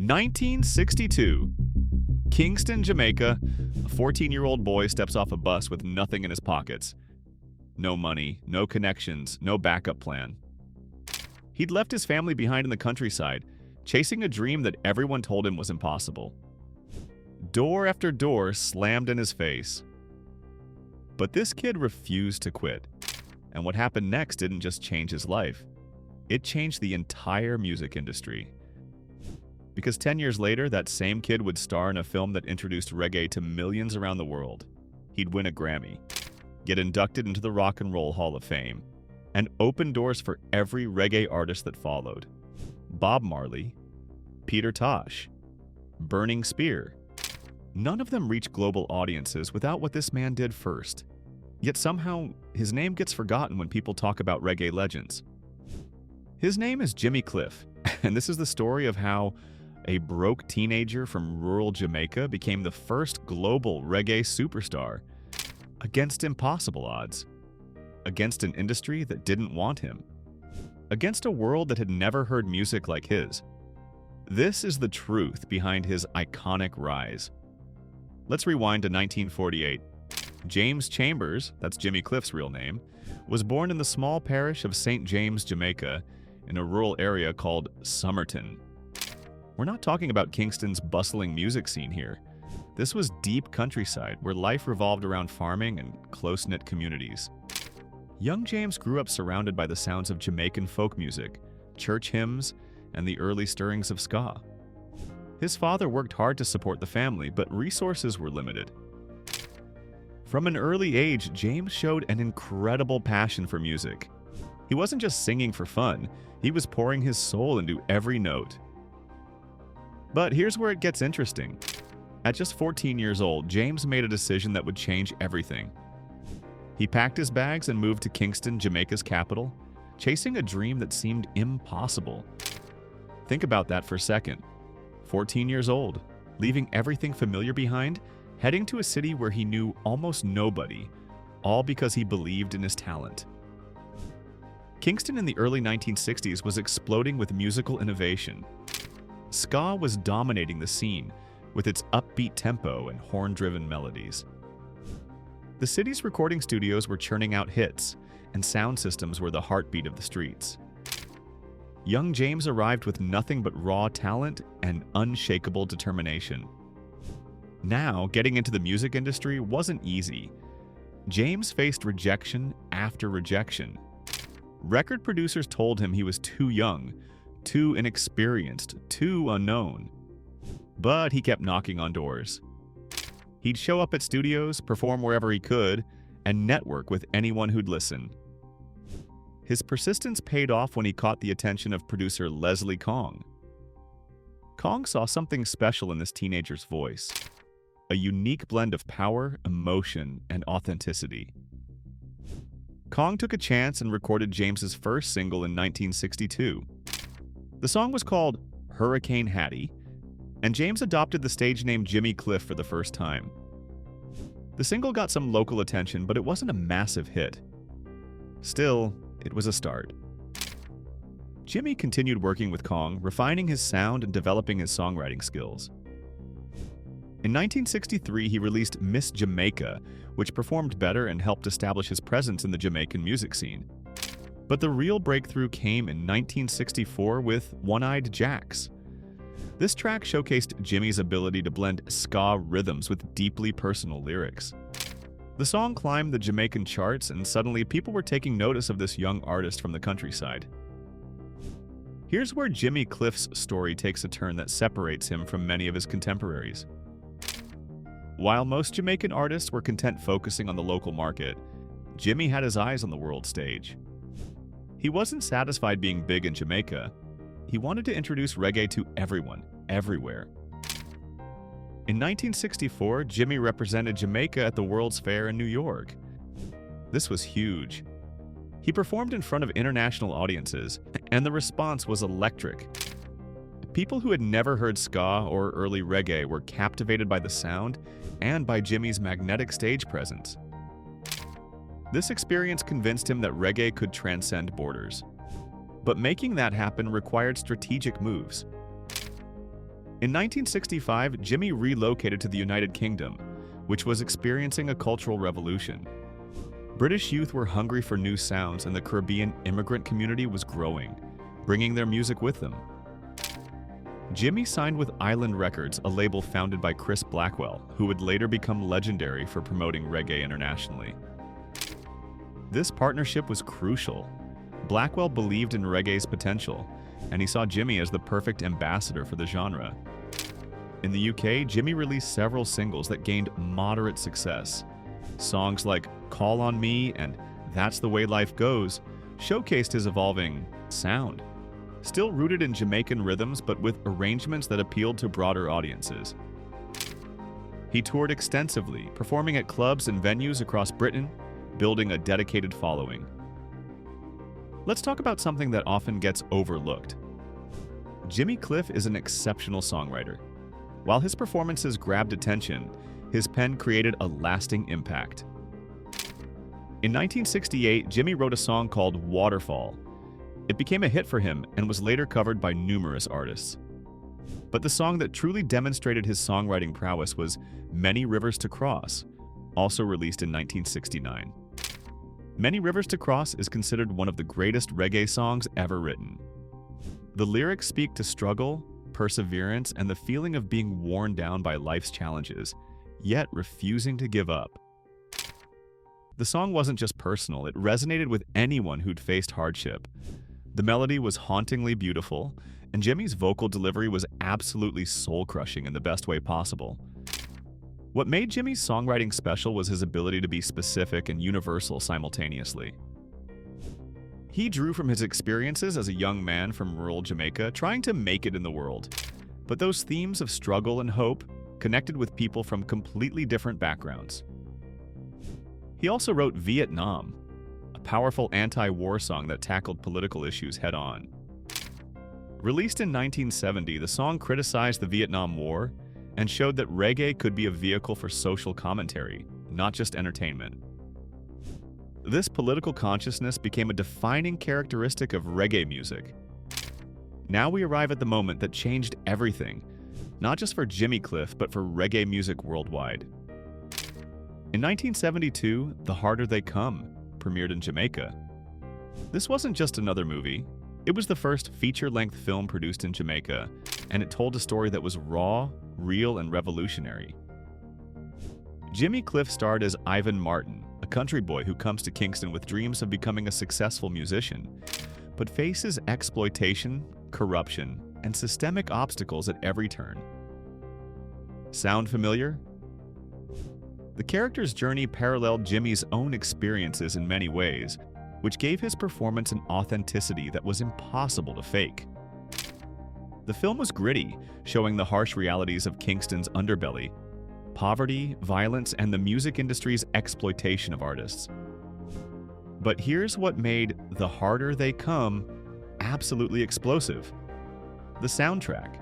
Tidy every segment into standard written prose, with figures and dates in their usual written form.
1962. Kingston, Jamaica. A 14-year-old boy steps off a bus with nothing in his pockets. No money, no connections, no backup plan. He'd left his family behind in the countryside, chasing a dream that everyone told him was impossible. Door after door slammed in his face. But this kid refused to quit. And what happened next didn't just change his life. It changed the entire music industry. Because 10 years later, that same kid would star in a film that introduced reggae to millions around the world. He'd win a Grammy, get inducted into the Rock and Roll Hall of Fame, and open doors for every reggae artist that followed. Bob Marley, Peter Tosh, Burning Spear. None of them reached global audiences without what this man did first. Yet somehow, his name gets forgotten when people talk about reggae legends. His name is Jimmy Cliff, and this is the story of how a broke teenager from rural Jamaica became the first global reggae superstar against impossible odds, against an industry that didn't want him, against a world that had never heard music like his. This is the truth behind his iconic rise. Let's rewind to 1948. James Chambers, that's Jimmy Cliff's real name, was born in the small parish of St. James, Jamaica, in a rural area called Somerton. We're not talking about Kingston's bustling music scene here. This was deep countryside where life revolved around farming and close-knit communities. Young James grew up surrounded by the sounds of Jamaican folk music, church hymns, and the early stirrings of ska. His father worked hard to support the family, but resources were limited. From an early age, James showed an incredible passion for music. He wasn't just singing for fun, he was pouring his soul into every note. But here's where it gets interesting. At just 14 years old, James made a decision that would change everything. He packed his bags and moved to Kingston, Jamaica's capital, chasing a dream that seemed impossible. Think about that for a second. 14 years old, leaving everything familiar behind, heading to a city where he knew almost nobody, all because he believed in his talent. Kingston in the early 1960s was exploding with musical innovation. Ska was dominating the scene with its upbeat tempo and horn-driven melodies. The city's recording studios were churning out hits, and sound systems were the heartbeat of the streets. Young James arrived with nothing but raw talent and unshakable determination. Now, getting into the music industry wasn't easy. James faced rejection after rejection. Record producers told him he was too young, too inexperienced, too unknown. But he kept knocking on doors. He'd show up at studios, perform wherever he could, and network with anyone who'd listen. His persistence paid off when he caught the attention of producer Leslie Kong. Kong saw something special in this teenager's voice, a unique blend of power, emotion, and authenticity. Kong took a chance and recorded James's first single in 1962. The song was called Hurricane Hattie, and James adopted the stage name Jimmy Cliff for the first time. The single got some local attention, but it wasn't a massive hit. Still, it was a start. Jimmy continued working with Kong, refining his sound and developing his songwriting skills. In 1963, he released Miss Jamaica, which performed better and helped establish his presence in the Jamaican music scene. But the real breakthrough came in 1964 with One-Eyed Jacks. This track showcased Jimmy's ability to blend ska rhythms with deeply personal lyrics. The song climbed the Jamaican charts, and suddenly people were taking notice of this young artist from the countryside. Here's where Jimmy Cliff's story takes a turn that separates him from many of his contemporaries. While most Jamaican artists were content focusing on the local market, Jimmy had his eyes on the world stage. He wasn't satisfied being big in Jamaica. He wanted to introduce reggae to everyone, everywhere. In 1964, Jimmy represented Jamaica at the World's Fair in New York. This was huge. He performed in front of international audiences, and the response was electric. People who had never heard ska or early reggae were captivated by the sound and by Jimmy's magnetic stage presence. This experience convinced him that reggae could transcend borders. But making that happen required strategic moves. In 1965, Jimmy relocated to the United Kingdom, which was experiencing a cultural revolution. British youth were hungry for new sounds, and the Caribbean immigrant community was growing, bringing their music with them. Jimmy signed with Island Records, a label founded by Chris Blackwell, who would later become legendary for promoting reggae internationally. This partnership was crucial. Blackwell believed in reggae's potential, and he saw Jimmy as the perfect ambassador for the genre. In the UK, Jimmy released several singles that gained moderate success. Songs like Call on Me and That's the Way Life Goes showcased his evolving sound, still rooted in Jamaican rhythms but with arrangements that appealed to broader audiences. He toured extensively, performing at clubs and venues across Britain, building a dedicated following. Let's talk about something that often gets overlooked. Jimmy Cliff is an exceptional songwriter. While his performances grabbed attention, his pen created a lasting impact. In 1968, Jimmy wrote a song called Waterfall. It became a hit for him and was later covered by numerous artists. But the song that truly demonstrated his songwriting prowess was Many Rivers to Cross, also released in 1969. Many Rivers to Cross is considered one of the greatest reggae songs ever written. The lyrics speak to struggle, perseverance, and the feeling of being worn down by life's challenges, yet refusing to give up. The song wasn't just personal, it resonated with anyone who'd faced hardship. The melody was hauntingly beautiful, and Jimmy's vocal delivery was absolutely soul-crushing in the best way possible. What made Jimmy's songwriting special was his ability to be specific and universal simultaneously. He drew from his experiences as a young man from rural Jamaica, trying to make it in the world. But those themes of struggle and hope connected with people from completely different backgrounds. He also wrote Vietnam, a powerful anti-war song that tackled political issues head-on. Released in 1970, the song criticized the Vietnam War and showed that reggae could be a vehicle for social commentary, not just entertainment. This political consciousness became a defining characteristic of reggae music. Now we arrive at the moment that changed everything, not just for Jimmy Cliff, but for reggae music worldwide. In 1972, The Harder They Come premiered in Jamaica. This wasn't just another movie. It was the first feature-length film produced in Jamaica, and it told a story that was raw, real, and revolutionary. Jimmy Cliff starred as Ivan Martin, a country boy who comes to Kingston with dreams of becoming a successful musician, but faces exploitation, corruption, and systemic obstacles at every turn. Sound familiar? The character's journey paralleled Jimmy's own experiences in many ways, which gave his performance an authenticity that was impossible to fake. The film was gritty, showing the harsh realities of Kingston's underbelly, poverty, violence, and the music industry's exploitation of artists. But here's what made The Harder They Come absolutely explosive: the soundtrack.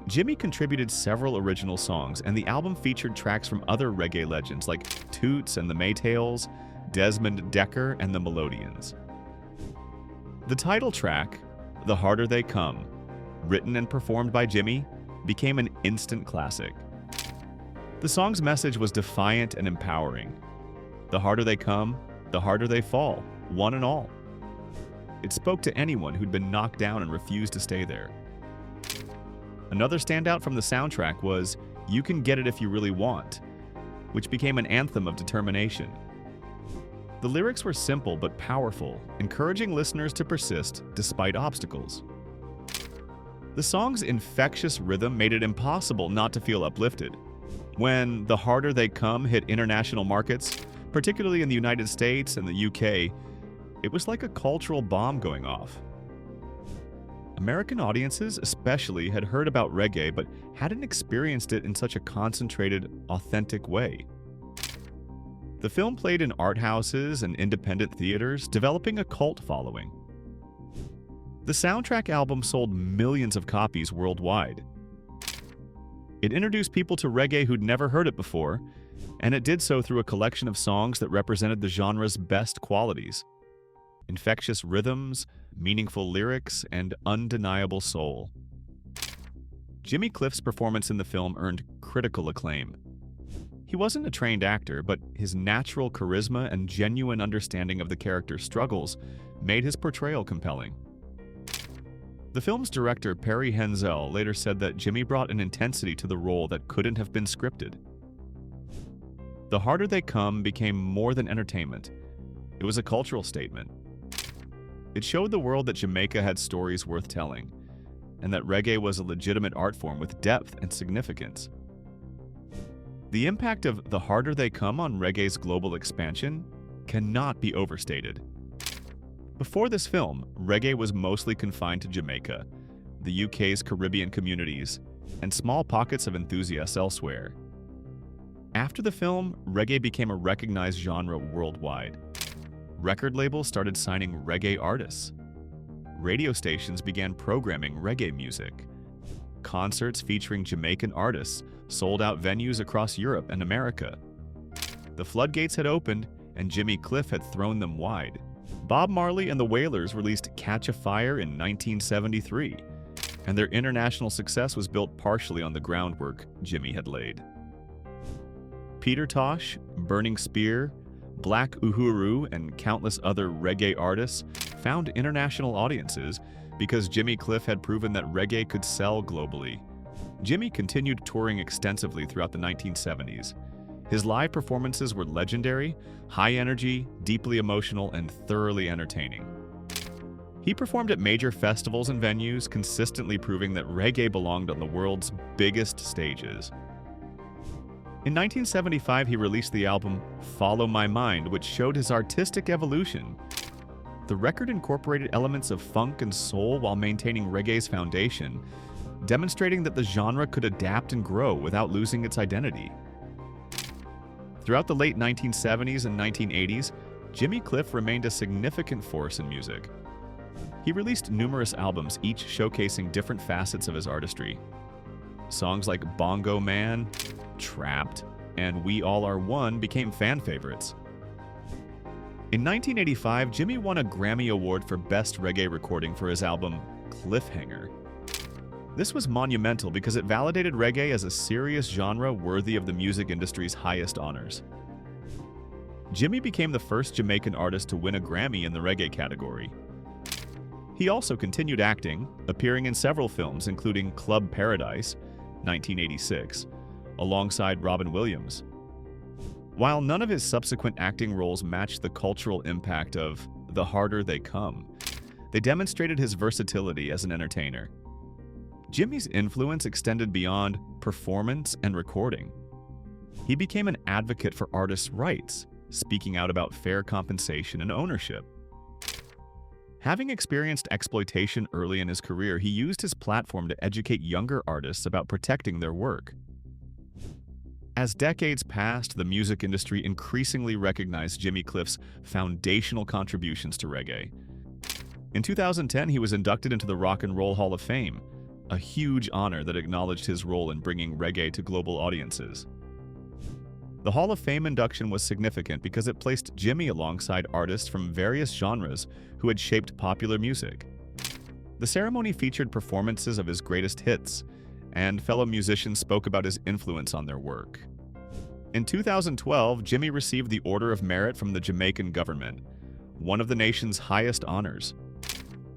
Jimmy contributed several original songs, and the album featured tracks from other reggae legends like Toots and the Maytals, Desmond Decker, and the Melodians. The title track, The Harder They Come, written and performed by Jimmy, became an instant classic. The song's message was defiant and empowering. The harder they come, the harder they fall, one and all. It spoke to anyone who'd been knocked down and refused to stay there. Another standout from the soundtrack was You Can Get It If You Really Want, which became an anthem of determination. The lyrics were simple but powerful, encouraging listeners to persist despite obstacles. The song's infectious rhythm made it impossible not to feel uplifted. When The Harder They Come hit international markets, particularly in the United States and the UK, it was like a cultural bomb going off. American audiences especially had heard about reggae but hadn't experienced it in such a concentrated, authentic way. The film played in art houses and independent theaters, developing a cult following. The soundtrack album sold millions of copies worldwide. It introduced people to reggae who'd never heard it before, and it did so through a collection of songs that represented the genre's best qualities: infectious rhythms, meaningful lyrics, and undeniable soul. Jimmy Cliff's performance in the film earned critical acclaim. He wasn't a trained actor, but his natural charisma and genuine understanding of the character's struggles made his portrayal compelling. The film's director, Perry Henzell, later said that Jimmy brought an intensity to the role that couldn't have been scripted. The Harder They Come became more than entertainment. It was a cultural statement. It showed the world that Jamaica had stories worth telling, and that reggae was a legitimate art form with depth and significance. The impact of The Harder They Come on reggae's global expansion cannot be overstated. Before this film, reggae was mostly confined to Jamaica, the UK's Caribbean communities, and small pockets of enthusiasts elsewhere. After the film, reggae became a recognized genre worldwide. Record labels started signing reggae artists. Radio stations began programming reggae music. Concerts featuring Jamaican artists sold out venues across Europe and America. The floodgates had opened, and Jimmy Cliff had thrown them wide. Bob Marley and the Wailers released Catch a Fire in 1973, and their international success was built partially on the groundwork Jimmy had laid. Peter Tosh, Burning Spear, Black Uhuru, and countless other reggae artists found international audiences because Jimmy Cliff had proven that reggae could sell globally. Jimmy continued touring extensively throughout the 1970s. His live performances were legendary, high energy, deeply emotional, and thoroughly entertaining. He performed at major festivals and venues, consistently proving that reggae belonged on the world's biggest stages. In 1975, he released the album Follow My Mind, which showed his artistic evolution. The record incorporated elements of funk and soul while maintaining reggae's foundation, demonstrating that the genre could adapt and grow without losing its identity. Throughout the late 1970s and 1980s, Jimmy Cliff remained a significant force in music. He released numerous albums, each showcasing different facets of his artistry. Songs like Bongo Man, Trapped, and We All Are One became fan favorites. In 1985, Jimmy won a Grammy Award for Best Reggae Recording for his album Cliffhanger. This was monumental because it validated reggae as a serious genre worthy of the music industry's highest honors. Jimmy became the first Jamaican artist to win a Grammy in the reggae category. He also continued acting, appearing in several films including Club Paradise, 1986, alongside Robin Williams. While none of his subsequent acting roles matched the cultural impact of The Harder They Come, they demonstrated his versatility as an entertainer. Jimmy's influence extended beyond performance and recording. He became an advocate for artists' rights, speaking out about fair compensation and ownership. Having experienced exploitation early in his career, he used his platform to educate younger artists about protecting their work. As decades passed, the music industry increasingly recognized Jimmy Cliff's foundational contributions to reggae. In 2010, he was inducted into the Rock and Roll Hall of Fame, a huge honor that acknowledged his role in bringing reggae to global audiences. The Hall of Fame induction was significant because it placed Jimmy alongside artists from various genres who had shaped popular music. The ceremony featured performances of his greatest hits, and fellow musicians spoke about his influence on their work. In 2012, Jimmy received the Order of Merit from the Jamaican government, one of the nation's highest honors.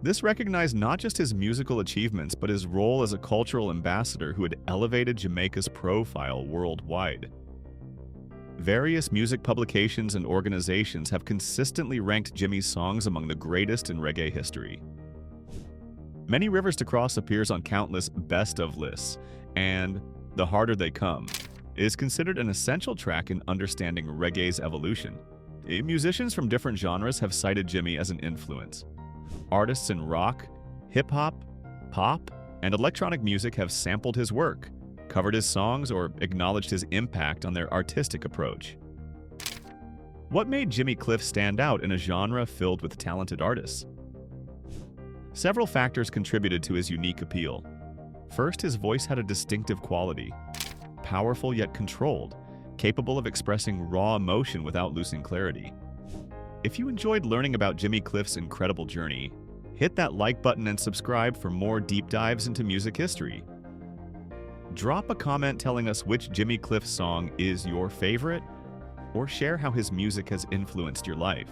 This recognized not just his musical achievements, but his role as a cultural ambassador who had elevated Jamaica's profile worldwide. Various music publications and organizations have consistently ranked Jimmy's songs among the greatest in reggae history. Many Rivers to Cross appears on countless best-of lists, and The Harder They Come is considered an essential track in understanding reggae's evolution. Musicians from different genres have cited Jimmy as an influence. Artists in rock, hip-hop, pop, and electronic music have sampled his work, covered his songs, or acknowledged his impact on their artistic approach. What made Jimmy Cliff stand out in a genre filled with talented artists? Several factors contributed to his unique appeal. First, his voice had a distinctive quality, powerful yet controlled, capable of expressing raw emotion without losing clarity. If you enjoyed learning about Jimmy Cliff's incredible journey, hit that like button and subscribe for more deep dives into music history. Drop a comment telling us which Jimmy Cliff song is your favorite, or share how his music has influenced your life.